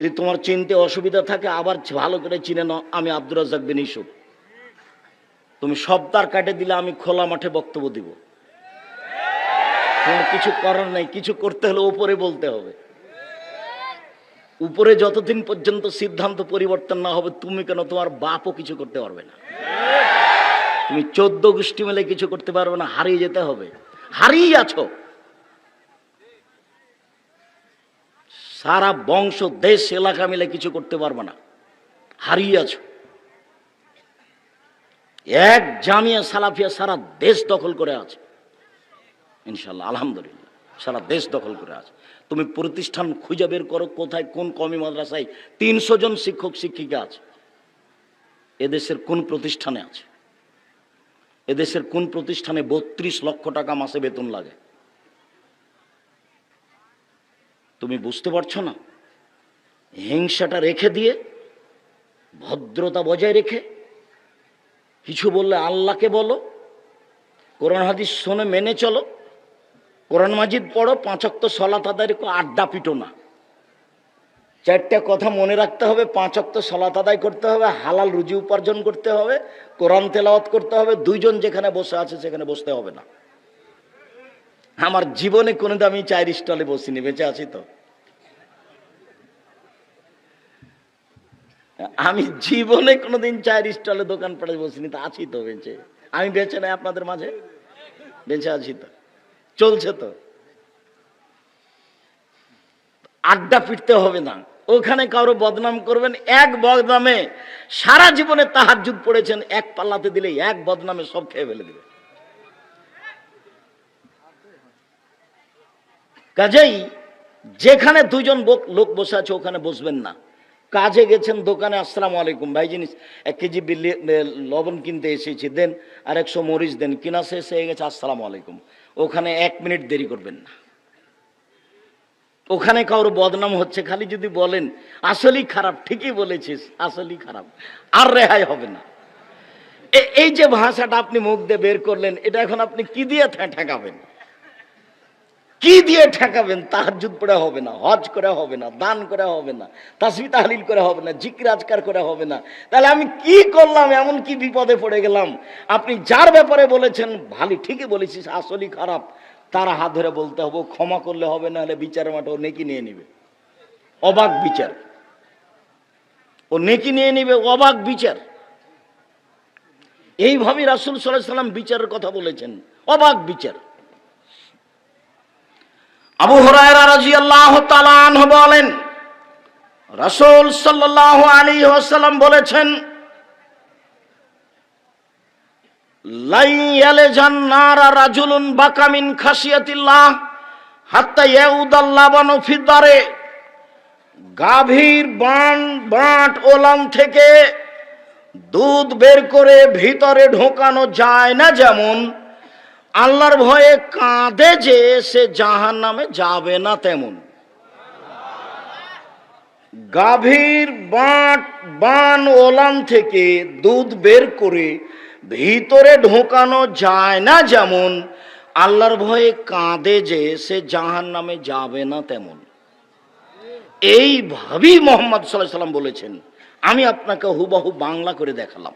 যদি তোমার চিনতে অসুবিধা থাকে আবার ভালো করে চিনে নাও, আমি আব্দুর রাজ্জাক বিন ইউসুফ। তুমি সপ্তাহ কাটে দিলে আমি খোলা মাঠে বক্তব্য দিব। তোমার কিছু করার নাই, কিছু করতে হলে উপরে বলতে হবে। উপরে যতদিন পর্যন্ত সিদ্ধান্ত পরিবর্তন না হবে, তুমি কেন তোমার বাপও কিছু করতে পারবে না। তুমি 14 গোষ্ঠী মিলে কিছু করতে পারবে না, হারিয়ে যেতে হবে। হারিয়ে আছো, সারা বংশ দেশ এলাকা মিলে কিছু করতে পারবে না, হারিয়ে আছো। এক জামিয়া সালাফিয়া সারা দেশ দখল করে আছে, ইনশাল্লাহ আলহামদুলিল্লাহ সারা দেশ দখল করে আছে। তুমি প্রতিষ্ঠান খুঁজে বের করো, কোথায় কোন কওমি মাদ্রাসায় 300 জন শিক্ষক শিক্ষিকা আছে। এদেশের কোন প্রতিষ্ঠানে আছে? এদেশের কোন প্রতিষ্ঠানে 32 লক্ষ টাকা মাসে বেতন লাগে? তুমি বুঝতে পারছো না? হিংসাটা রেখে দিয়ে, ভদ্রতা বজায় রেখে, কিছু বললে আল্লাহকে বলো, কোরআন হাদিস শুনে মেনে চলো, কোরআন মাজিদ পড়ো, 5 ওয়াক্ত সালাত আদায় করো, আড্ডা পিটো না। 4টা কথা মনে রাখতে হবে, 5 ওয়াক্ত সালাত আদায় করতে হবে, হালাল রুজি উপার্জন করতে হবে, কোরআন তেলাওয়াত করতে হবে। 2 জন যেখানে বসে আছে সেখানে বসতে হবে না। আমার জীবনে কোনোদিন আমি চায়ের স্টলে বসিনি, বেঁচে আছি তো। আমি জীবনে কোনোদিন চায়ের স্টলে দোকান পাড়ে বসিনি, তো আছি তো বেঁচে। আমি বেঁচে নাই আপনাদের মাঝে, বেঁচে আছি তো, চলছে তো। আড্ডা পিটতে হবে না, ওখানে কারো বদনাম করবেন, এক বদনামে সারা জীবনে তাহাজ্জুদ পড়েছেন, এক পাল্লাতে দিলে এক বদনামে সব খেয়ে ফেলে দিবে। কাজেই যেখানে 2 জন লোক বসে আছে ওখানে বসবেন না। কাজে গেছেন দোকানে, আসসালামু আলাইকুম ভাই, জিনিস 1 কেজি লবণ কিনতে এসেছি, দেন, আর 100 মরিচ দেন, কিনা শেষ হয়ে গেছে, আসসালামু আলাইকুম। ওখানে 1 মিনিট দেরি করবেন না। ওখানে কারোর বদনাম হচ্ছে, খালি যদি বলেন আসলেই খারাপ, ঠিকই বলেছিস, আসলেই খারাপ, আর রেহাই হবে না। এই যে ভাষাটা আপনি মুখ দিয়ে বের করলেন, এটা এখন আপনি কি দিয়ে ঠেকাবেন? কি দিয়ে ঠেকাবেন? তাহাজ্জুদ পড়ে হবে না, হজ করে হবে না, দান করে হবে না, তাসবিহ তাহলিল করে হবে না, জিকির আজকার করে হবে না। তাহলে আমি কি করলাম? এমন কি বিপদে পড়ে গেলাম? আপনি যার ব্যাপারে বলেছেন ভালো, ঠিকই বলেছিস, আসলেই খারাপ, তার হাত ধরে বলতে হবে, ক্ষমা করলে হবে, না হলে বিচারের মাঠে ও নেকি নিয়ে নিবে, অবাক বিচার। ও নেকি নিয়ে নিবে, অবাক বিচার। এইভাবে রাসূল সাল্লাল্লাহু আলাইহি ওয়াসাল্লাম বিচারের কথা বলেছেন, অবাক বিচার। আবু হুরায়রা রাদিয়াল্লাহু তাআলা আনহু বলেন, রাসূল সাল্লাল্লাহু আলাইহি ওয়াসাল্লাম বলেছেন, লা ইয়ালজান নারা রাজুলুন বাকা মিন খাশিয়াতিল্লাহ হাত্তা ইয়াউদাল লাবানু ফি দারে। গাভীর বাট ওলান থেকে দুধ বের করে ভিতরে ঢোকানো যায় না, যেমন আল্লাহর ভয়ে কাঁদে যে সে জাহান্নামে যাবে না, তেমন। গাভীর বান ওলান থেকে দুধ বের করে ভিতরে ঢোকানো যায় না, যেমন আল্লাহর ভয়ে কাঁদে যে সে জাহান্নামে যাবে না, তেমন। এইভাবেই মুহাম্মদ সাল্লাল্লাহু আলাইহি ওয়াসাল্লাম বলেছেন। আমি আপনাকে হুবহু বাংলা করে দেখালাম,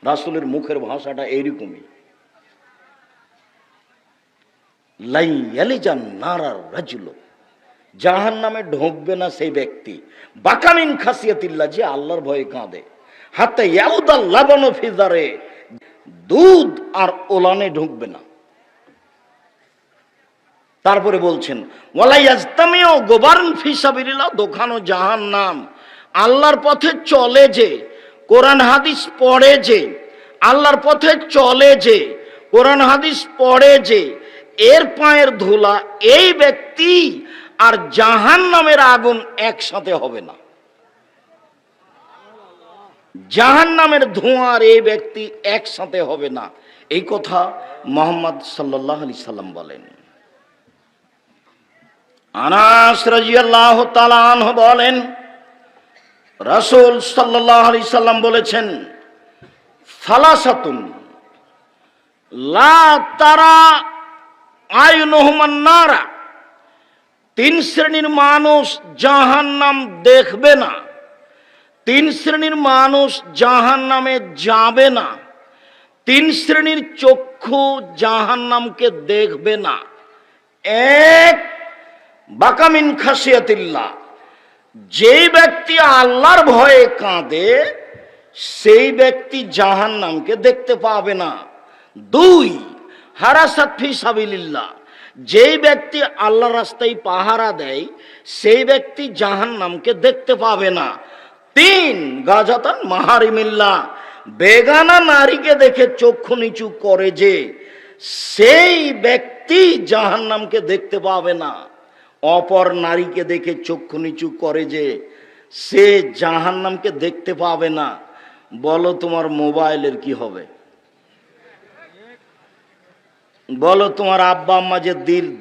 রাসূলের মুখের ভাষাটা এইরকমই। লা ইয়ালজান নারার রাজুল, জাহান্নামে ঢুকবে না সেই ব্যক্তি, বাকা মিন খাসিয়াতিল্লাহ, যে আল্লাহর ভয়ে কাঁদে, হাত্তা ইয়াউদাল লাবানু ফি দারে, দুধ আর ওলানে ঢুকবে না। তারপরে বলছেন, ওয়ালা ইয়াজতামিউ গুবারুন ফি সাবিলিল্লাহ, দোখানো জাহান্নাম, আল্লাহর পথে চলে যে, কোরআন হাদিস পড়ে যে, আল্লাহর পথে চলে যে, কোরআন হাদিস পড়ে যে, এর পায়ের ধুলা এই ব্যক্তি আর জাহান্নামের আগুন একসাথে হবে না। জাহান্নামের ধোঁয়ার এই ব্যক্তি একসাথে হবে না, এই কথা মুহাম্মদ সাল্লাল্লাহু আলাইহি সাল্লাম বলেন। আনাস রাদিয়াল্লাহু তাআলা আনহু বলেন, রাসূল সাল্লাল্লাহু আলাইহি সাল্লাম বলেছেন, সালাসাতুন লা তারা আইনুহুমান নারা, তিন শ্রেণীর মানুষ জাহান্নাম দেখবে না, তিন শ্রেণীর মানুষ জাহান্নামে যাবে না, তিন শ্রেণীর চক্ষু জাহান্নামকে দেখবে না। এক, বাকামিন খাসিয়াতিল্লাহ, যেই ব্যক্তি আল্লাহর ভয়ে কাঁদে সেই ব্যক্তি জাহান্নামকে দেখতে পাবে না। দুই, হারাসাত ফি সাবিলিল্লাহ, যেই ব্যক্তি আল্লাহর রাস্তায় পাহারা দেয় সেই ব্যক্তি জাহান্নামকে দেখতে পাবে না। তিন, গাজাতান মাহারিমিল্লাহ, বেগানা নারীকে দেখে চক্ষু নিচু করে যে সেই ব্যক্তি জাহান্নামকে দেখতে পাবে না। অপর নারীকে দেখে চক্ষু নিচু করে যে সে জাহান্নামকে দেখতে পাবে না। বলো তোমার মোবাইলের কি হবে? বলো তোমার আব্বা আম্মা যে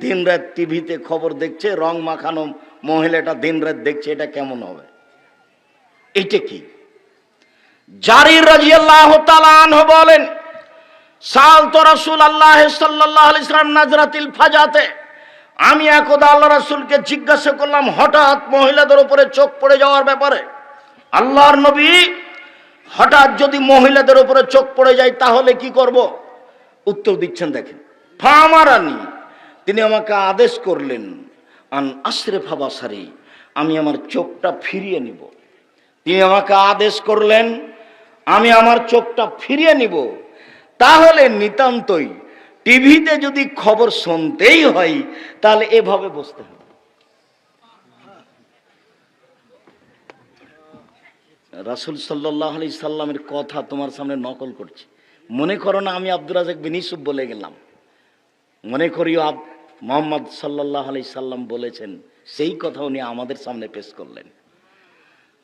দিন রাত টিভিতে খবর দেখছে, রং মাখানো মহিলাটা দিন রাত দেখছে, এটা কেমন হবে? এটা কি? জারির রাদিয়াল্লাহু তাআলা আনহু বলেন, সালতু রাসূলুল্লাহ সাল্লাল্লাহু আলাইহি ওয়াসাল্লাম নাজরাতিল ফাজাতে, আমি একদা আল্লাহ রাসূলকে জিজ্ঞাসা করলাম হঠাৎ মহিলাদের উপরে চোখ পড়ে যাওয়ার ব্যাপারে। আল্লাহর নবী, হঠাৎ যদি মহিলাদের উপরে চোখ পড়ে যায় তাহলে কি করব? উত্তর দিচ্ছেন দেখেন, ফামারানি, তিনি আমাকে আদেশ করলেন, আন আশরিফা বাসারি, আমি আমার চোখটা ফিরিয়ে নিব। তিনি আমাকে আদেশ করলেন আমি আমার চোখটা ফিরিয়ে নিব। তাহলে নিতান্তই টিভিতে যদি খবর শুনতেই হয় তাহলে এভাবে বসতে হবে। রাসূল সাল্লাল্লাহু আলাইহি সাল্লামের কথা তোমার সামনে নকল করছি। মনে করো না আমি আব্দুর রাজ্জাক বিন ইউসুফ বলে গেলাম, মনে করিও মুহাম্মদ সাল্লাল্লাহু আলাইহি সাল্লাম বলেছেন, সেই কথা উনি আমাদের সামনে পেশ করলেন।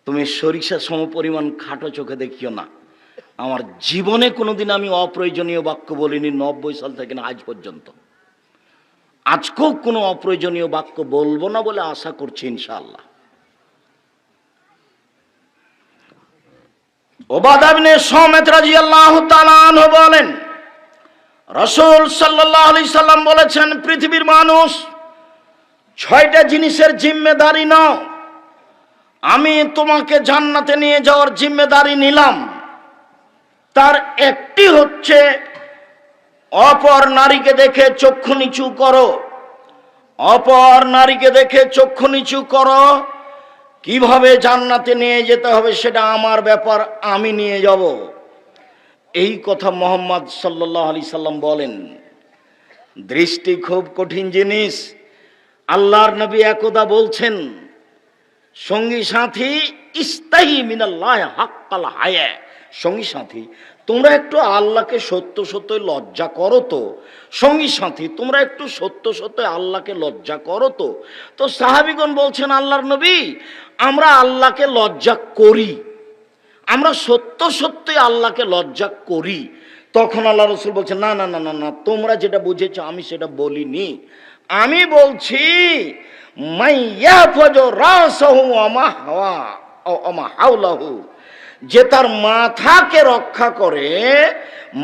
তুমি সরিষা সমপরিমাণ খাটো চোখে দেখিও না। আমার জীবনে কোনোদিন আমি অপ্রয়োজনীয় বাক্য বলিনি 90 সাল থেকে না আজ পর্যন্ত। আজকেও কোনো অপ্রয়োজনীয় বাক্য বলবো না বলে আশা করছি ইনশাআল্লাহ। উবাদা ইবনে সামিত রাদিয়াল্লাহু তাআলা আনহু বলেন, রাসূল সাল্লাল্লাহু আলাইহি সাল্লাম বলেছেন, পৃথিবীর মানুষ 6টা জিনিসের জিম্মেদারি নাও, আমি তোমাকে জান্নাতে নিয়ে যাওয়ার জিম্মেদারি নিলাম। তার একটি হচ্ছে অপর নারীকে দেখে চক্ষু নিচু করো। অপর নারীকে দেখে চক্ষু নিচু করো। কিভাবে জান্নাতে নিয়ে যেতে হবে সেটা আমার ব্যাপার, আমি নিয়ে যাব। এই কথা মুহাম্মদ সাল্লাল্লাহু আলাইহি সাল্লাম বলেন। দৃষ্টি খুব কঠিন জিনিস। আল্লাহর নবী একদা বলছেন, সঙ্গী সাথী ইস্তাহি মিনাল্লাহ হাক্কাল হায়া, সঙ্গী সাথী তোমরা একটু আল্লাহকে সত্য সত্য লজ্জা করো তো। সঙ্গী সাথী তোমরা একটু সত্য সত্য আল্লাহকে লজ্জা করো তো। তো সাহাবীগণ বলছেন, আল্লাহর নবী আমরা আল্লাহকে লজ্জা করি, আমরা সত্য সত্যই আল্লাহকে লজ্জা করি। তখন আল্লাহ রাসূল বলছেন, না না না না না, তোমরা যেটা বুঝেছো আমি সেটা বলিনি। আমি বলছি মাইয়াফাজু রাসাহু ওয়া মা হাওয়া ও মা হাওলাহু, যে তার মাথাকে রক্ষা করে,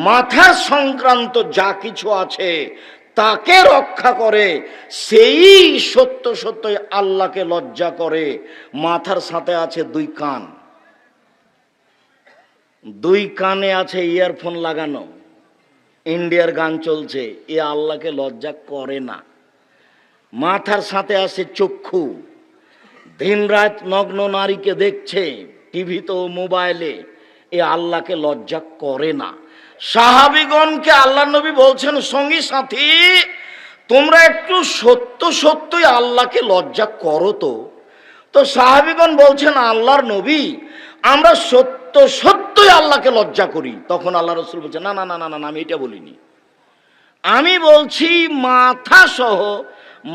মাথা সংক্রান্ত যা কিছু আছে তাকে রক্ষা করে, সেই সত্য সত্য আল্লাহকে লজ্জা করে। মাথার সাথে আছে 2 কান, 2 কানে আছে ইয়ারফোন লাগানো, ইন্ডিয়ার গান চলছে, এ আল্লাহকে লজ্জা করে না। মাথার সাথে আছে চক্ষু, দিন রাত নগ্ন নারীকে দেখছে টিভিতে ও মোবাইলে, এ আল্লাহকে লজ্জা করে না। সাহাবীগণকে আল্লাহ নবী বলছেন, সঙ্গী সাথী তোমরা একটু সত্য সত্যই আল্লাহকে লজ্জা করো তো। তো সাহাবীগণ বলছেন, আল্লাহর নবী আমরা সত্য সত্যই আল্লাহকে লজ্জা করি। তখন আল্লাহ রাসূল বলছেন, না না না না না, আমি এটা বলিনি। আমি বলছি মাথা সহ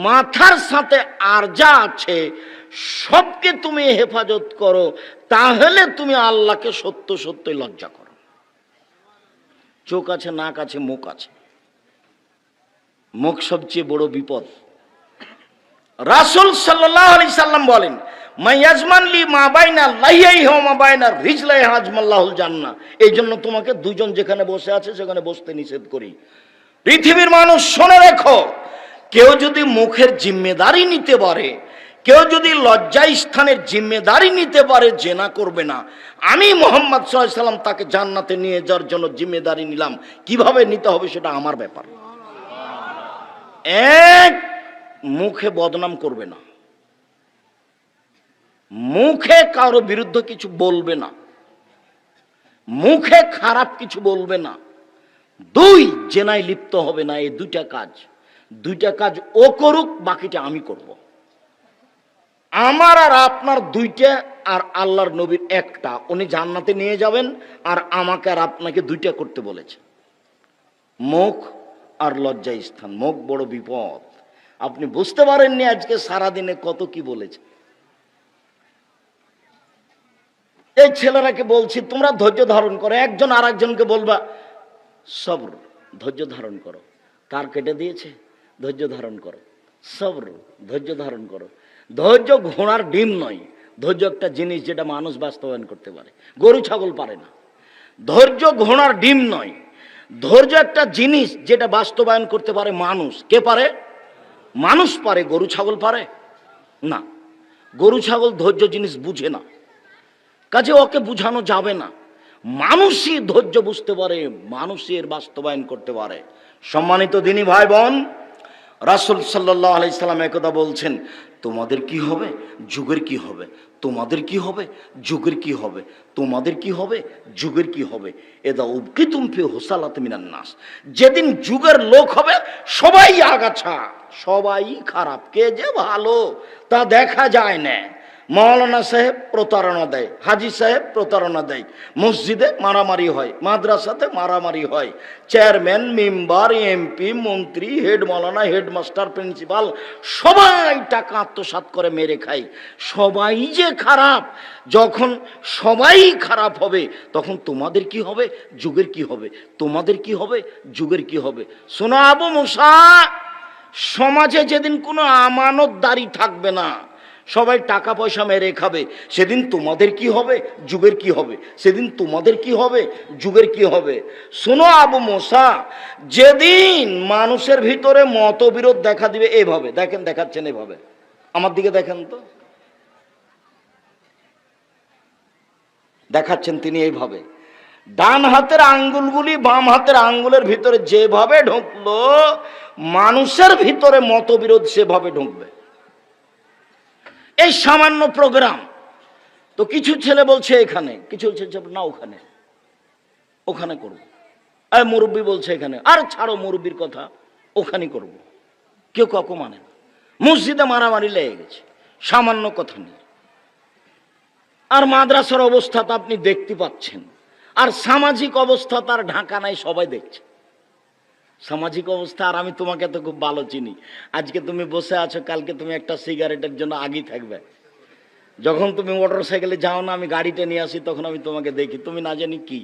মাথার সাথে আর যা আছে সবকে তুমি হেফাজত করো, তাহলে তুমি আল্লাহকে সত্য সত্যই লজ্জা করো। চোখ আছে, নাক আছে, মুখ আছে, মুখ সবচেয়ে বড় বিপদ। রাসূল সাল্লাল্লাহু আলাইহি সাল্লাম বলেন, মাইয়াজমান লি মা বাইনা লাইয়াইহি ওয়া মা বাইনা রিজলাইহি আজমাল্লাহুল জান্নাহ। এই জন্য তোমাকে দুজন যেখানে বসে আছে সেখানে বসতে নিষেধ করি। পৃথিবীর মানুষ শুনে রেখো, কেউ যদি মুখের জিম্মেদারি নিতে পারে, কেউ যদি লজ্জা স্থানের জিম্মেদারি নিতে পারে, জেনা করবে না, আমি মুহাম্মদ সাল্লাল্লাহু আলাইহি সাল্লাম তাকে জান্নাতে নিয়ে যাওয়ার জন্য জিম্মেদারি নিলাম। কিভাবে নিতে হবে সেটা আমার ব্যাপার। এক, মুখে বদনাম করবে না, মুখে কারো বিরুদ্ধে কিছু বলবে না, মুখে খারাপ কিছু বলবে না। দুই, জেনায় লিপ্ত হবে না। এই দুইটা কাজ ও করুক, বাকিটা আমি করব। আমার আর আপনার দুইটা, আর আল্লাহর নবীর একটা। উনি জান্নাতে নিয়ে যাবেন, আর আমাকে আর আপনাকে দুইটা করতে বলেছে, মুখ আর লজ্জা স্থান। মুখ বড় বিপদ, আপনি বুঝতে পারেননি আজকে সারাদিনে কত কি বলেছে। এই ছেলেরাকে বলছি তোমরা ধৈর্য ধারণ করো, একজন আর একজনকে বলবা সবর, ধৈর্য ধারণ করো। তার কেটে দিয়েছে, ধৈর্য ধারণ করো। সবর, ধৈর্য ধারণ করো। ধৈর্য ঘোড়ার ডিম নয়, ধৈর্য একটা জিনিস যেটা মানুষ বাস্তবায়ন করতে পারে, গরু ছাগল পারে না। ধৈর্য ঘোড়ার ডিম নয়, ধৈর্য একটা জিনিস যেটা বাস্তবায়ন করতে পারে মানুষ। কে পারে? মানুষ পারে, গরু ছাগল পারে না। গরু ছাগল ধৈর্য জিনিস বুঝে না, কাজে ওকে বুঝানো যাবে না। মানুষই ধৈর্য বুঝতে পারে, মানুষই এর বাস্তবায়ন করতে পারে। সম্মানিত দিনী ভাই বোন, রাসূল সাল্লাল্লাহু আলাইহি সাল্লাম একদা বলছেন, তোমাদের কি হবে, যুগের কি হবে, তোমাদের কি হবে, যুগের কি হবে, তোমাদের কি হবে, যুগের কি হবে। এদা উবকিতুম ফি হুসালাত মিনান নাস, যেদিন যুগের লোক হবে সবাই আগাছা, সবাই খারাপ, কে যে ভালো তা দেখা যায় না। মৌলানা সাহেব প্রতারণা দেয়, হাজি সাহেব প্রতারণা দেয়, মসজিদে মারামারি হয়, মাদ্রাসাতে মারামারি হয়, চেয়ারম্যান, মেম্বার, এমপি, মন্ত্রী, হেড মৌলানা, হেডমাস্টার, প্রিন্সিপাল সবাই টাকা আত্মসাৎ করে মেরে খায়। সবাই যে খারাপ, যখন সবাই খারাপ হবে তখন তোমাদের কি হবে, যুগের কি হবে, তোমাদের কি হবে, যুগের কি হবে। শোনো আবু মুসা, সমাজে যেদিন কোনো আমানতদারি থাকবে না, সবাই টাকা পয়সা মেরে খাবে, সেদিন তোমাদের কি হবে, যুগের কি হবে, সেদিন তোমাদের কি হবে, যুগের কি হবে। শোনো আবু মুসা, যেদিন মানুষের ভিতরে মতবিরোধ দেখা দিবে, এইভাবে দেখেন, দেখাচ্ছেন এইভাবে, আমার দিকে দেখেন তো, দেখাচ্ছেন তিনি এইভাবে, ডান হাতের আঙ্গুলগুলি বাম হাতের আঙ্গুলের ভিতরে যেভাবে ঢুকলো, মানুষের ভিতরে মতবিরোধ সেভাবে ঢুকবে। এই সামান্য প্রোগ্রাম তো কিছু ছেলে বলছে এখানে, কিছু ছেলে না ওখানে, ওখানে করবো। আর মুরব্বী বলছে এখানে, আর ছাড়ো মুরব্বীর কথা, ওখানে করব। কেউ কাকু মানে না। মসজিদে মারামারি লেগে গেছে সামান্য কথা নিয়ে। আর মাদ্রাসার অবস্থা তো আপনি দেখতে পাচ্ছেন, আর সামাজিক অবস্থা তার ঢাকা নাই, সবাই দেখছে সামাজিক অবস্থা। আর আমি তোমাকে তো খুব ভালো চিনি, আজকে তুমি বসে আছো, কালকে তুমি একটা সিগারেটের জন্য আগেই থাকবে। যখন তুমি মোটর সাইকেলে যাও না, আমি গাড়িতে নিয়ে আসি, তখন আমি তোমাকে দেখি, তুমি না জানি কি,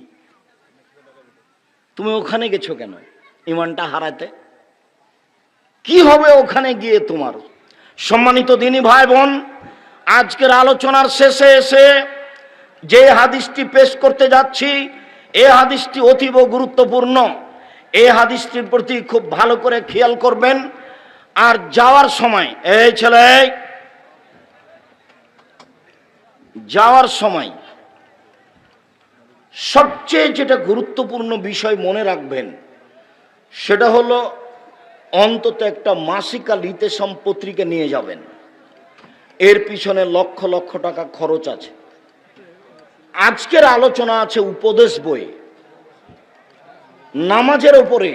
তুমি ওখানে গেছো কেন, ইমানটা হারাতে কি হবে ওখানে গিয়ে তোমার। সম্মানিত দিনী ভাই বোন, আজকের আলোচনার শেষে এসে যে হাদিসটি পেশ করতে যাচ্ছি, এই হাদিসটি অতীব গুরুত্বপূর্ণ। এই হাদিসটির প্রতি খুব ভালো করে খেয়াল করবেন। আর যাওয়ার সময়, এই ছেলে, যাওয়ার সময় সবচেয়ে যেটা গুরুত্বপূর্ণ বিষয় মনে রাখবেন, সেটা হলো অন্তত একটা মাসিকা লিতেশম পত্রিকা নিয়ে যাবেন। এর পিছনে লক্ষ লক্ষ টাকা খরচ আছে। আজকের আলোচনা আছে উপদেশ বই, নামাজের উপরে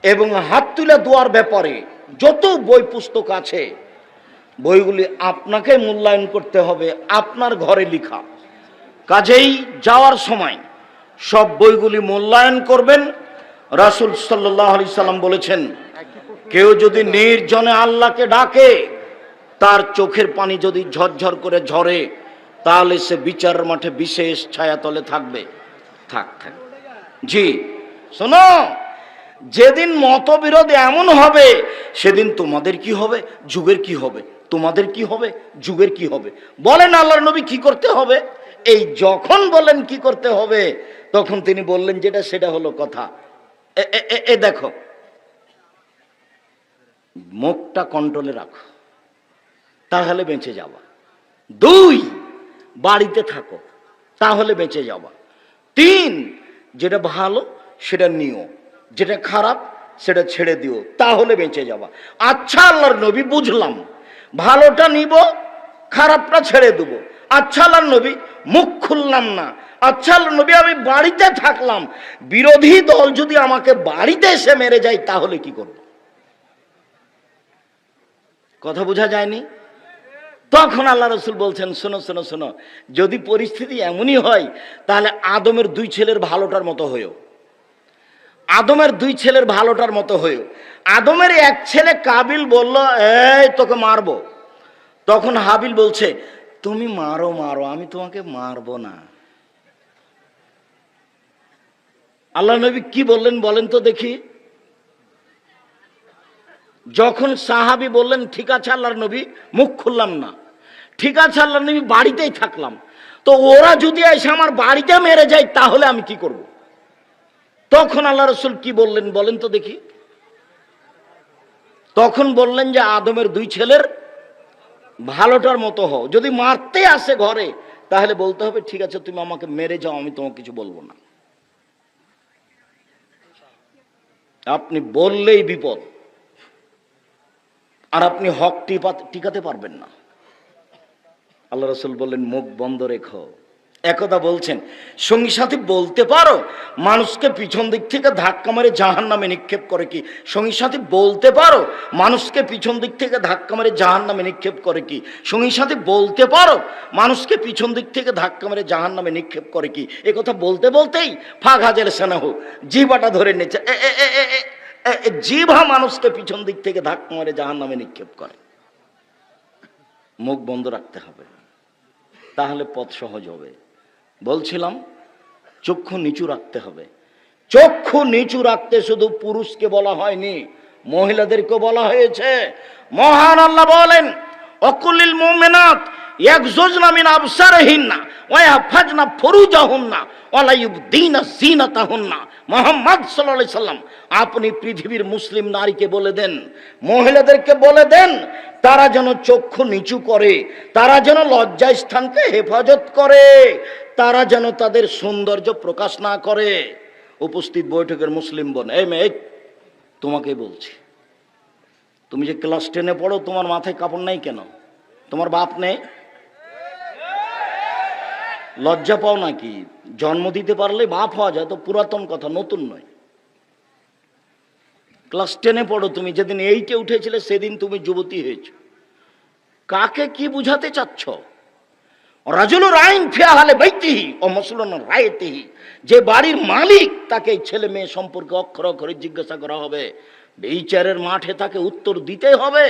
এবং হাত তুলে দোয়ার ব্যাপারে। যত বই পুস্তক আছে, বইগুলি আপনাকে মূল্যায়ন করতে হবে, আপনার ঘরে লেখা। কাজেই যাওয়ার সময় সব বইগুলি মূল্যায়ন করবেন। রাসূল সাল্লাল্লাহু আলাইহি সাল্লাম বলেছেন, কেউ যদি নির্জনে আল্লাহকে ডাকে, তার চোখের পানি যদি ঝরঝর করে ঝরে, তাহলে সে বিচারের মাঠে বিশেষ ছায়াতলে থাকবে। থাক থাক জি, শোনো, যেদিন মতবিরোধ এমন হবে, সেদিন তোমাদের কি হবে, যুগের কি হবে, তোমাদের কি হবে, যুগের কি হবে। বলেন আল্লাহর নবী কি করতে হবে? এই যখন বলেন কি করতে হবে, তখন তিনি বললেন যেটা, সেটা হলো কথা। এ দেখো, মুখটা কন্ট্রোলে রাখো, তাহলে বেঁচে যাবা। 2, বাড়িতে থাকো, তাহলে বেঁচে যাবা। 3, যেটা ভালো সেটা নিও, যেটা খারাপ সেটা ছেড়ে দিও, তাহলে বেঁচে যাবা। আচ্ছা আল্লাহর নবী, বুঝলাম, ভালোটা নিব, খারাপটা ছেড়ে দেবো। আচ্ছা আল্লাহর নবী, মুখ খুললাম না। আচ্ছা আল্লাহর নবী, আমি বাড়িতে থাকলাম, বিরোধী দল যদি আমাকে বাড়িতে এসে মেরে যায় তাহলে কি করব? কথা বোঝা যায়নি? তখন আল্লাহ রসুল বলছেন, শোনো শোনো শোনো, যদি পরিস্থিতি এমনই হয় তাহলে আদমের 2 ছেলের ভালোটার মতো হয়েও, আদমের 2 ছেলের ভালোটার মতো হয়েও। আদমের এক ছেলে কাবিল বলল, এই তোকে মারবো। তখন হাবিল বলছে, তুমি মারো মারো, আমি তোমাকে মারবো না। আল্লাহ নবী কি বললেন বলেন তো দেখি? যখন সাহাবী বললেন, ঠিক আছে আল্লাহর নবী, মুখ খুললাম না, ঠিক আছে আল্লাহর নবী, বাড়িতেই থাকলাম, তো ওরা যদি এসে আমার বাড়িতে মেরে যায় তাহলে আমি কি করব? তখন আল্লাহ রসুল কি বললেন বলেন তো দেখি? তখন বললেন যে আদমের 2 ছেলের ভালোটার মতো হও। যদি মারতে আসে ঘরে তাহলে বলতে হবে, ঠিক আছে তুমি আমাকে মেরে যাও, আমি তোমাকে কিছু বলবো না। আপনি বললেই বিপদ, আর আপনি হক টিকাতে পারবেন না। আল্লাহ রসুল বললেন, মুখ বন্ধ রেখো। একথা বলছেন, সঙ্গী সাথী বলতে পারো মানুষকে পিছন দিক থেকে ধাক্কা মেরে জাহান্নামে নিক্ষেপ করে কি? সঙ্গী সাথী বলতে পারো মানুষকে পিছন দিক থেকে ধাক্কা মেরে জাহান্নামে নিক্ষেপ করে কি? সঙ্গী সাথী বলতে পারো মানুষকে পিছন দিক থেকে ধাক্কা মেরে জাহান্নামে নিক্ষেপ করে কি? এ কথা বলতে বলতেই ফাঁক হাজের সেনাহু জিভাটা ধরে নিচ্ছে। জিভা মানুষকে পিছন দিক থেকে ধাক্কা মেরে জাহান্নামে নিক্ষেপ করে। মুখ বন্ধ রাখতে হবে, তাহলে পথ সহজ হবে। বলছিলাম চক্ষু নিচু রাখতে হবে। চক্ষু নিচু রাখতে শুধু পুরুষকে বলা হয়নি, মহিলাদেরকে বলা হয়েছে। মহান আল্লাহ বলেন, অকুলিল মুমিনাত ইয়াগজুজনা মিন আবসারিহিন্না ওয়া ইয়াহফাজনা ফুরুজাহুন্না ওয়া লা ইউবদিনা যিনাতাহুন্না। মুহাম্মদ সাল্লাল্লাহু আলাইহি সাল্লাম, আপনি পৃথিবীর মুসলিম নারীকে বলে দেন, মহিলাদেরকে বলে দেন, তারা যেন চক্ষু নিচু করে, তারা যেন লজ্জা স্থানকে হেফাজত করে, তারা যেন তাদের সৌন্দর্য প্রকাশ না করে। উপস্থিত বৈঠকের মুসলিম বোন, এই মেয়ে, তোমাকে বলছি, তুমি যে ক্লাস 10-এ পড়ো, তোমার মাথায় কাপড় নাই কেন? তোমার বাপ নেই? লজ্জা পাও নাকি? জন্ম দিতে পারলে বাপ হওয়া যায়, তো পুরাতন কথা, নতুন নয়। ক্লাস 10-এ পড়ো তুমি, যেদিন 8-এ উঠেছিলে সেদিন তুমি যুবতী হয়েছ। কাকে কি বুঝাতে চাচ্ছ? রাজুলুর আইন ফি আহলি বাইতিহি ও মাসউলুন রায়তিহি, যে বাড়ির মালিক তাকে ছেলে মেয়ে সম্পর্কে অক্ষর অক্ষরে জিজ্ঞাসা করা হবে, বিচারের মাঠে তাকে উত্তর দিতে হবে,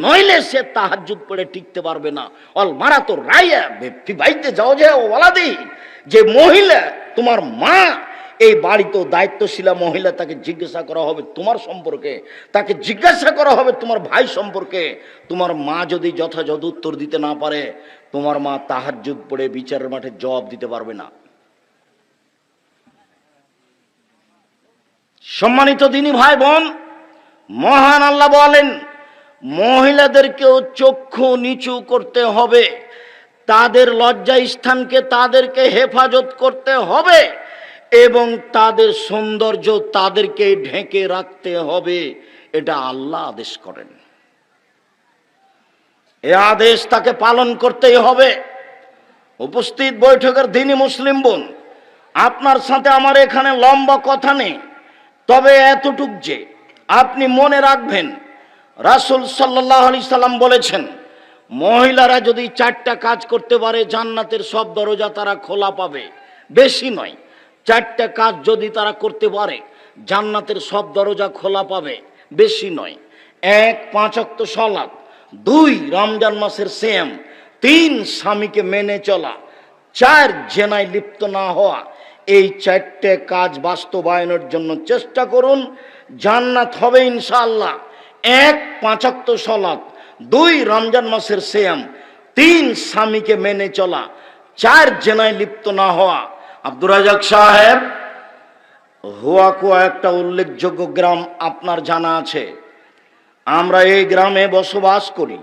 নইলে সে তাহাজ্জুদ পড়ে টিকতে পারবে না। অল মারাতু রায়া ফি বাইতে যাওজা ওয়ালাদি, যে মহিলা তোমার মা, এই বাড়িতে দায়িত্বশীলা মহিলা, তাকে জিজ্ঞাসা করা হবে তোমার সম্পর্কে, তাকে জিজ্ঞাসা করা হবে তোমার ভাই সম্পর্কে। তোমার মা যদি যথাযথ উত্তর দিতে না পারে, তোমার মা তাহাজ্জুদ পড়ে বিচারের মাঠে জবাব দিতে পারবে না। সম্মানিত দিনী ভাই বোন, মহান আল্লাহ বলেন, মহিলাদেরকেও চক্ষু নিচু করতে হবে, তাদের লজ্জা স্থানকে তাদেরকে হেফাজত করতে হবে, এবং তাদের সৌন্দর্য তাদেরকে ঢেকে রাখতে হবে। এটা আল্লাহ আদেশ করেন, এ আদেশ তাকে পালন করতেই হবে। উপস্থিত বৈঠকের দিনী মুসলিম বোন, আপনার সাথে আমার এখানে লম্বা কথা নেই, তবে এতটুক যে আপনি মনে রাখবেন, রাসূল সাল্লাল্লাহু আলাইহি সাল্লাম বলেছেন, মহিলারা যদি 4টা কাজ করতে পারে জান্নাতের সব দরজা তারা খোলা পাবে। বেশি নয়, 4টা কাজ যদি তারা করতে পারে জান্নাতের সব দরজা খোলা পাবে। বেশি নয়। 1, 5 ওয়াক্ত সালাত, 2, রমজান মাসের সিয়াম, 3, স্বামীকে মেনে চলা, 4, জেনায় লিপ্ত না হওয়া। এই 4টে কাজ বাস্তবায়নের জন্য চেষ্টা করুন, জান্নাত হবে ইনশাআল্লাহ। 1, 5 ওয়াক্ত সালাত, 2, রমজান মাসের সিয়াম, 3, স্বামীকে মেনে চলা, 4, জেনায় লিপ্ত না হওয়া। আব্দুর রাজাক সাহেব, হুয়াকুয়া একটা উল্লেখযোগ্য গ্রাম আপনার জানা আছে। আমরা এই গ্রামে বসবাস করি,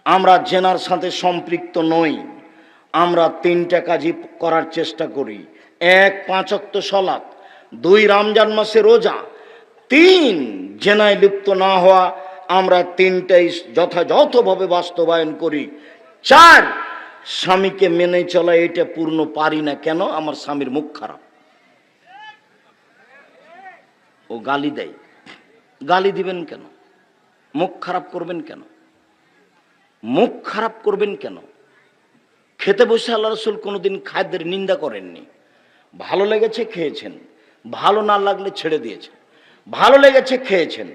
আমরা জেনার সাথে সম্পৃক্ত নই। আমরা 3টা কাজই করার চেষ্টা করি। 1, 5 ওয়াক্ত সালাত, 2 রমজান মাসে রোজা, 3 জেনায় লিপ্ত না হওয়া। আমরা 3টাই যথাযথভাবে বাস্তবায়ন করি। 4 স্বামীকে মেনে চলা, এটা পূর্ণ পারি না। কেন? আমার স্বামীর মুখ খারাপ, ও গালি দেয়। গালি দিবেন কেন? মুখ খারাপ করবেন কেন? মুখ খারাপ করবেন কেন? খেতে বসে আল্লাহ রাসূল কোনোদিন খাদ্যের নিন্দা করেননি। ভালো লেগেছে খেয়েছেন, ভালো না লাগলে ছেড়ে দিয়েছেন। ভালো লেগেছে খেয়েছেন,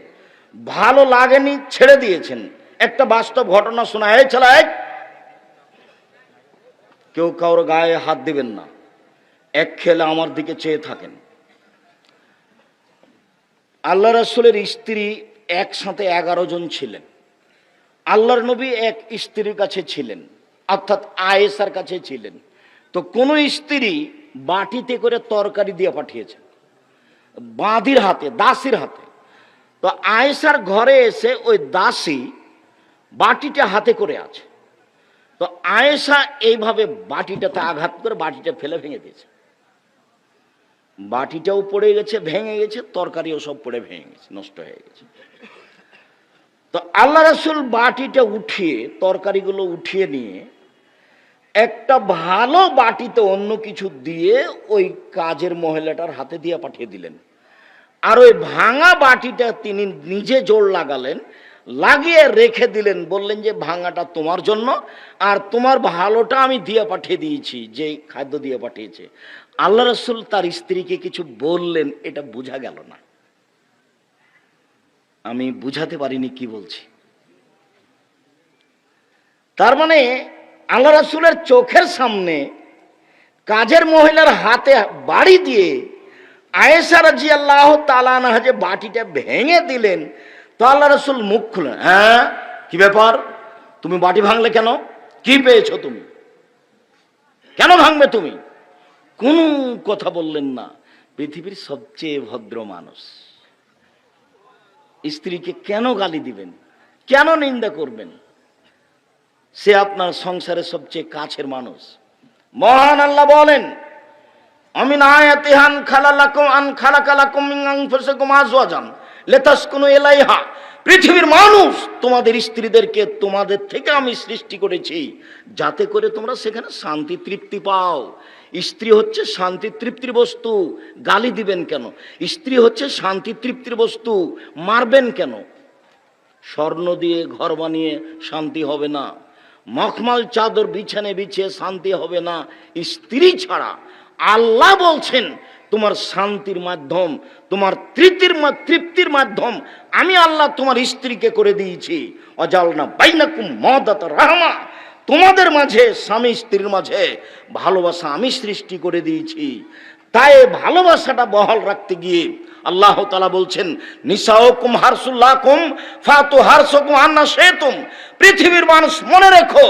ভালো লাগেনি ছেড়ে দিয়েছেন। একটা বাস্তব ঘটনা শোনা। এই ছেলে, কেউ কারোর গায়ে হাত দিবেন না। এক খেলে আমার দিকে চেয়ে থাকেন। আল্লাহ রাসূলের স্ত্রী একসাথে 11 জন ছিলেন। আল্লাহর নবী এক স্ত্রীর কাছে ছিলেন, অর্থাৎ আয়েশার কাছে ছিলেন। তো কোন স্ত্রী বাটিতে করে তরকারি দিয়ে পাঠিয়েছে বাঁধির হাতে, দাসীর হাতে। তো আয়েশার ঘরে এসে ওই দাসী বাটিটা হাতে করে আছে। তো আয়েশা এইভাবে বাটিটাতে আঘাত করে বাটিটা ফেলে ভেঙে দিয়েছে। বাটিটাও পড়ে গেছে, ভেঙে গেছে, তরকারিও সব পড়ে ভেঙে গেছে, নষ্ট হয়ে গেছে। তো আল্লাহ রাসূল বাটিটা উঠিয়ে, তরকারিগুলো উঠিয়ে নিয়ে একটা ভালো বাটিতে অন্য কিছু দিয়ে ওই কাজের মহিলাটার হাতে দিয়ে পাঠিয়ে দিলেন। আর ওই ভাঙা বাটিটা তিনি নিজে জোর লাগালেন, লাগিয়ে রেখে দিলেন। বললেন যে ভাঙাটা তোমার জন্য, আর তোমার ভালোটা আমি দিয়ে পাঠিয়ে দিয়েছি, যে খাদ্য দিয়ে পাঠিয়েছে। আল্লাহ রাসূল তার স্ত্রীকে কিছু বললেন, এটা বোঝা গেল না। আমি বুঝাতে পারিনি কি বলছি। তার মানে আল্লাহ রাসূলের চোখের সামনে কাজের মহিলার হাতে বাড়ি দিয়ে আয়েশা রাদিয়াল্লাহু তাআলা আনহা যে বাটিটা ভেঙে দিলেন, তো আল্লাহ রাসূল মুখ খুললেন। হ্যাঁ, কি ব্যাপার? তুমি বাটি ভাঙলে কেন? কি পেয়েছো তুমি? কেন ভাঙবে তুমি? কোন কথা বললেন না। পৃথিবীর সবচেয়ে ভদ্র মানুষ, স্ত্রীকে কেন গালি দিবেন? কেন নিন্দা করবেন? সে আপনার সংসারের সবচেয়ে কাছের মানুষ। মহান আল্লাহ বলেন, আমিন আয়াতিহান খালালাকুম আন খালাকালাকুম মিন আনফুসিকুম আজওয়াজান লিতাসকুনু ইলাইহা। পৃথিবীর মানুষ, তোমাদের স্ত্রীদেরকে তোমাদের থেকে আমি সৃষ্টি করেছি যাতে করে তোমরা সেখানে শান্তি তৃপ্তি পাও। স্ত্রী হচ্ছে শান্তি তৃপ্তির বস্তু, গালি দিবেন কেন? স্ত্রী হচ্ছে শান্তি তৃপ্তির বস্তু, মারবেন কেন? স্বর্ণ দিয়ে ঘর বানিয়ে শান্তি হবে না, মখমল চাদর বিছানে বিছিয়ে শান্তি হবে না স্ত্রী ছাড়া। আল্লাহ বলছেন তোমার শান্তির মাধ্যম, তোমার তৃপ্তির মাধ্যম আমি আল্লাহ তোমার স্ত্রীকে করে দিয়েছি। অজালনা বাইনাকুম মাওয়াদাতার রাহমা, তোমাদের মাঝে স্বামী স্ত্রীর মাঝে ভালোবাসা আমি সৃষ্টি করে দিয়েছি। তাই ভালোবাসাটা বহাল রাখতে গিয়ে আল্লাহ তাআলা বলছেন, নিসাউকুম হারসুল্লাকুম ফাতু হারসুকুম আন্না শাইতুম। পৃথিবীর মানুষ মনে রেখো,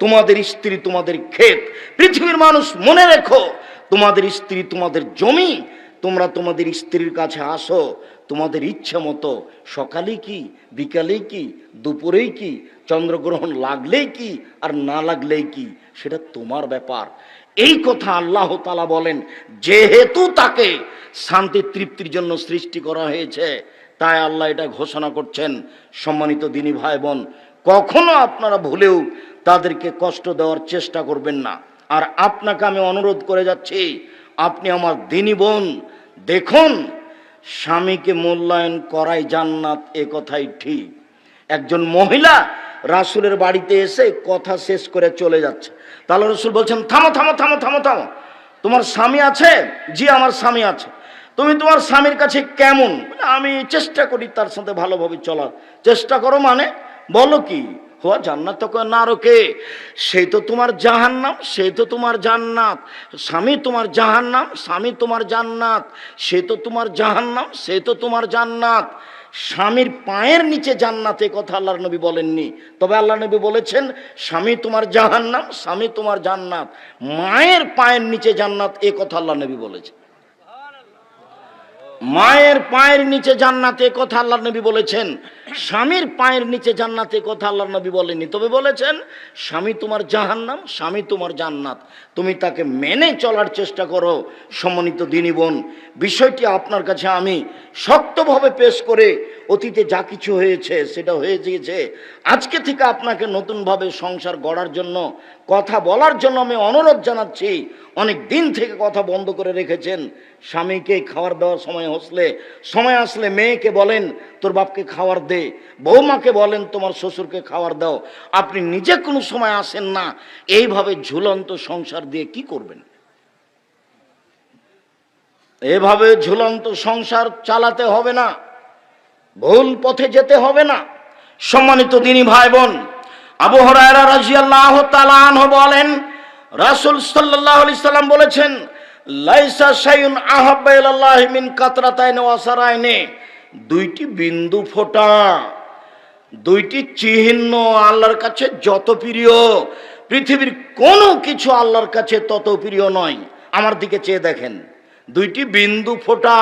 তোমাদের স্ত্রী তোমাদের ক্ষেত। পৃথিবীর মানুষ মনে রেখো, তোমাদের স্ত্রী তোমাদের জমি। তোমরা তোমাদের স্ত্রীর কাছে আসো তোমাদের ইচ্ছা মতো, সকালেই কি, বিকালেই কি, দুপুরেই কি, চন্দ্রগ্রহণ লাগলেই কি আর না লাগলেই কি, সেটা তোমার ব্যাপার। এই কথা আল্লাহ তাআলা বলেন। যেহেতু তাকে শান্তি তৃপ্তির জন্য সৃষ্টি করা হয়েছে, তাই আল্লাহ এটা ঘোষণা করছেন। সম্মানিত দিনী ভাই বোন, কখনো আপনারা ভুলেও তাদেরকে কষ্ট দেওয়ার চেষ্টা করবেন না। আর আপনাকে আমি অনুরোধ করে যাচ্ছি, আপনি আমার দিনী বোন, দেখুন স্বামীকে মূল্যায়ন করাই জান্নাত, এ কথাই ঠিক। একজন মহিলা রাসূলের বাড়িতে এসে কথা শেষ করে চলে যাচ্ছে। তাহলে রাসূল বলছেন, থামো থামো থামো থামো থামো, তোমার স্বামী আছে? জি, আমার স্বামী আছে। তুমি তোমার স্বামীর কাছে কেমন? আমি চেষ্টা করি তার সাথে ভালোভাবে চলার। চেষ্টা করো মানে? বলো কি? হওয়া জান্নাত না রোকে, সেই তো তোমার জাহান্নাম, সেই তো তোমার জান্নাত। স্বামী তোমার জাহান্নাম, স্বামী তোমার জান্নাত। সে তো তোমার জাহান্নাম, সে তো তোমার জান্নাত। স্বামীর পায়ের নিচে জান্নাত, এ কথা আল্লাহর নবী বলেননি। তবে আল্লাহ নবী বলেছেন স্বামী তোমার জাহান্নাম, স্বামী তোমার জান্নাত। মায়ের পায়ের নিচে জান্নাত, এ কথা আল্লাহ নবী বলেছেন। মায়ের পায়ের নিচে জান্নাতে, কথা আল্লাহর নবী বলেছেন। স্বামীর পায়ের নিচে জান্নাতে, কথা আল্লাহর নবী বলেননি, তবে বলেছেন স্বামী তোমার জাহান্নাম, স্বামী তোমার জান্নাত, তুমি তাকে মেনে চলার চেষ্টা করো। সম্মানিত দিনী বোন, বিষয়টি আপনার কাছে আমি শক্তভাবে পেশ করে, অতীতে যা কিছু হয়েছে সেটা হয়ে গিয়েছে, আজকে থেকে আপনাকে নতুনভাবে সংসার গড়ার জন্য, কথা বলার জন্য আমি অনুরোধ জানাচ্ছি। অনেক দিন থেকে কথা বন্ধ করে রেখেছেন। স্বামীকে খাবার দেওয়ার সময় আসলে মেয়েকে বলেন তোর বাপকে খাবার দে, বৌমাকে বলেন তোমার শ্বশুরকে খাবার দাও। আপনি নিজে কোনো সময় আসেন না। এইভাবে ঝুলন্ত সংসার দিয়ে কি করবেন? এভাবে ঝুলন্ত সংসার চালাতে হবে না, ভুল পথে যেতে হবে না। সম্মানিত দিনী ভাই বোন, আবু হুরায়রা রাদিয়াল্লাহু তাআলা আনহু বলেন, রাসূল সাল্লাল্লাহু আলাইহি সাল্লাম বলেছেন, লাইসা শাইউন আহাব্বা ইলাল্লাহি মিন কাতরাতাইনি ওয়া সারাইনি, দুইটি বিন্দু ফোঁটা, দুইটি চিহ্ন আল্লাহর কাছে যত প্রিয়, পৃথিবীর কোনো কিছু আল্লাহর কাছে তত প্রিয় নয়। আমার দিকে চেয়ে দেখেন, দুইটি বিন্দু ফোঁটা,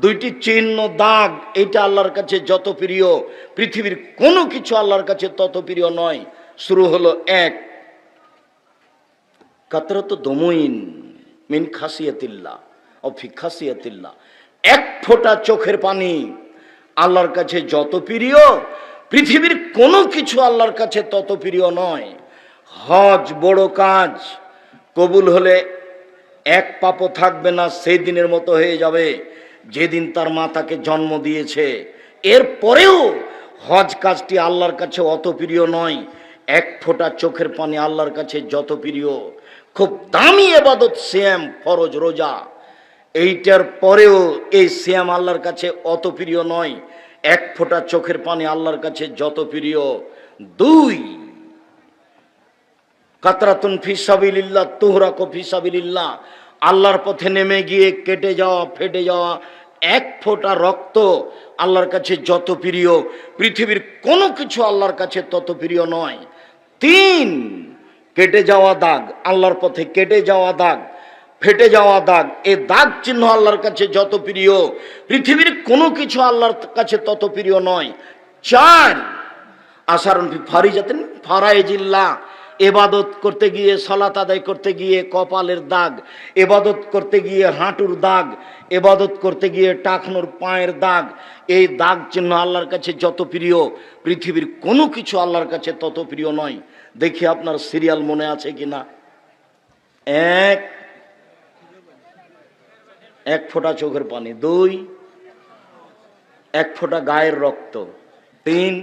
দুইটি চিহ্ন দাগ, এটা আল্লাহর কাছে যত প্রিয়, পৃথিবীর কোনো কিছু আল্লাহর কাছে তত প্রিয় নয়। শুরু হলো এক, কাতরাত দমুইন মিন খাসিয়াতিল্লাহ ও ফি খাসিয়াতিল্লাহ, এক ফোঁটা চোখের পানি আল্লাহর কাছে যত প্রিয়, পৃথিবীর কোনো কিছু আল্লাহর কাছে তত প্রিয় নয়। হজ বড় কাজ, কবুল হলে এক পাপও থাকবে না, সেই দিনের মতো হয়ে যাবে যেদিন তার মা তাকে জন্ম দিয়েছে। এরপরেও হজ কাজটি আল্লাহর কাছে অত প্রিয় নয়। এক ফোঁটা চোখের পানি আল্লাহর কাছে যত প্রিয়। খুব দামি ইবাদত সিয়াম, ফরজ রোজা, এইটার পরেও এই সিয়াম আল্লাহর কাছে অত প্রিয় নয়। এক ফোঁটা চোখের পানি আল্লাহর কাছে যত প্রিয়। দুই, কাতরাতুন ফি সাবিলিল্লাহ তুহরাকু ফি সাবিলিল্লাহ, আল্লাহর পথে নেমে গিয়ে কেটে যাওয়া, ফেটে যাওয়া এক ফোঁটা রক্ত আল্লাহর কাছে যত প্রিয়, পৃথিবীর কোনো কিছু আল্লাহর কাছে তত প্রিয় নয়। তিন, কেটে যাওয়া দাগ, আল্লাহর পথে কেটে যাওয়া দাগ, ফেটে যাওয়া দাগ, এই দাগ চিহ্ন আল্লাহর কাছে যত প্রিয়, পৃথিবীর কোনো কিছু আল্লাহর কাছে তত প্রিয় নয়। চার, আসারুন ফি ফারিজাতিন ফারাইজিল্লাহ, এবাদত করতে গিয়ে, সালাত আদায় করতে গিয়ে কপালের দাগ, এবাদত করতে গিয়ে হাঁটুর দাগ, এবাদত করতে গিয়ে টাকনুর পায়ের দাগ, এই দাগ চিহ্ন আল্লাহর কাছে যত প্রিয়, পৃথিবীর কোনো কিছু আল্লাহর কাছে তত প্রিয় নয়। দেখি আপনার সিরিয়াল মনে আছে কিনা। এক, এক ফোঁটা চোখের পানি। দুই, এক ফোঁটা গায়ের রক্ত। তিন,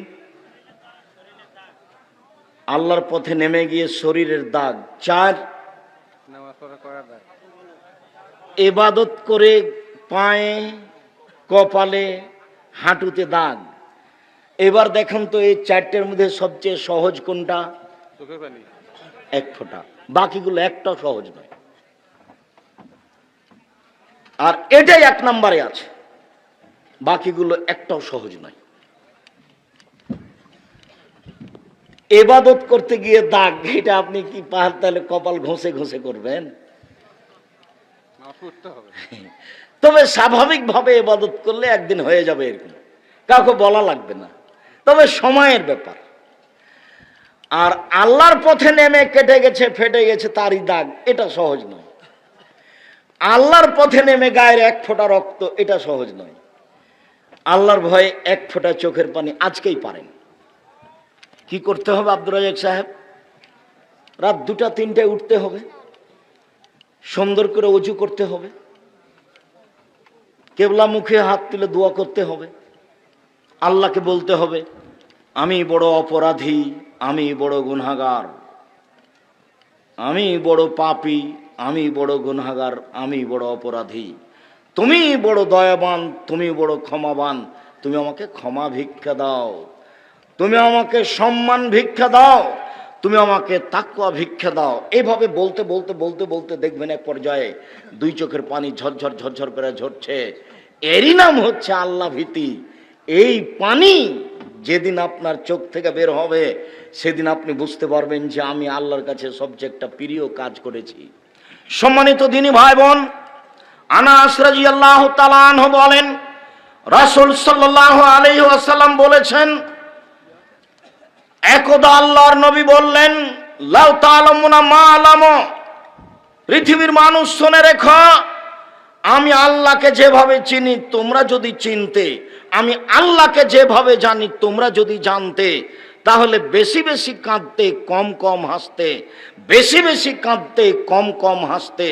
আল্লাহর পথে নেমে গিয়ে শরীরের দাগ। চার, ইবাদত করে পায়ে, কপালে, হাঁটুতে দাগ। এবার দেখেন তো এই চারটের মধ্যে সবচেয়ে সহজ কোনটা? এক ফোঁটা। বাকিগুলো একটাও সহজ নয়। আর এটাই এক নম্বরে আছে, বাকিগুলো একটাও সহজ নয়। এবাদত করতে গিয়ে দাগ, এটা আপনি কি পাহাড় তাহলে কপাল ঘষে ঘষে করবেন? তবে স্বাভাবিকভাবে এবাদত করলে একদিন হয়ে যাবে, এরকম কাউকে বলা লাগবে না, তবে সময়ের ব্যাপার। আর আল্লাহর পথে নেমে কেটে গেছে, ফেটে গেছে তারই দাগ, এটা সহজ নয়। আল্লাহর পথে নেমে গায়ের এক ফোঁটা রক্ত, এটা সহজ নয়। আল্লাহর ভয়ে এক ফোঁটা চোখের পানি আজকেই পারেন। কি করতে হবে আব্দুর রাজ্জাক সাহেব? রাত 2টা 3টায় উঠতে হবে, সুন্দর করে ওযু করতে হবে, কেবলা মুখে হাত তুলে দোয়া করতে হবে, আল্লাহকে বলতে হবে আমি বড় অপরাধী, আমি বড় গুনাহগার, আমি বড় পাপী, আমি বড় গুনাহগার, আমি বড় অপরাধী। তুমি বড় দয়াবান, তুমি বড় ক্ষমাবান, তুমি আমাকে ক্ষমা ভিক্ষা দাও, তুমি আমাকে সম্মান ভিক্ষা দাও, তুমি আমাকে তাকওয়া ভিক্ষা দাও। এইভাবে বলতে বলতে বলতে বলতে দেখবেন এক পর্যায়ে 2 চোখের পানি ঝরঝর ঝরঝর করে ঝরছে। এরই নাম হচ্ছে আল্লাহ ভীতি। এই পানি যেদিন আপনার চোখ থেকে বের হবে, সেদিন আপনি বুঝতে পারবেন যে আমি আল্লাহর কাছে সবচেয়ে একটা প্রিয় কাজ করেছি। সম্মানিত দিনী ভাই বোন, আনাস রাদিয়াল্লাহু তাআলা আনহু বলেন, রাসূল সাল্লাল্লাহু আলাইহি ওয়াসাল্লাম বলেছেন, একদা আল্লাহর নবী বললেন, লাউ তাআলামুনা মা আলামু, পৃথিবীর মানুষ শুনে রেখো, আমি আল্লাহকে যেভাবে চিনি তোমরা যদি চিনতে, আমি আল্লাহকে যেভাবে জানি তোমরা যদি জানতে, তাহলে বেশি বেশি কাঁদতে কম কম হাসতে, বেশি বেশি কাঁদতে কম কম হাসতে।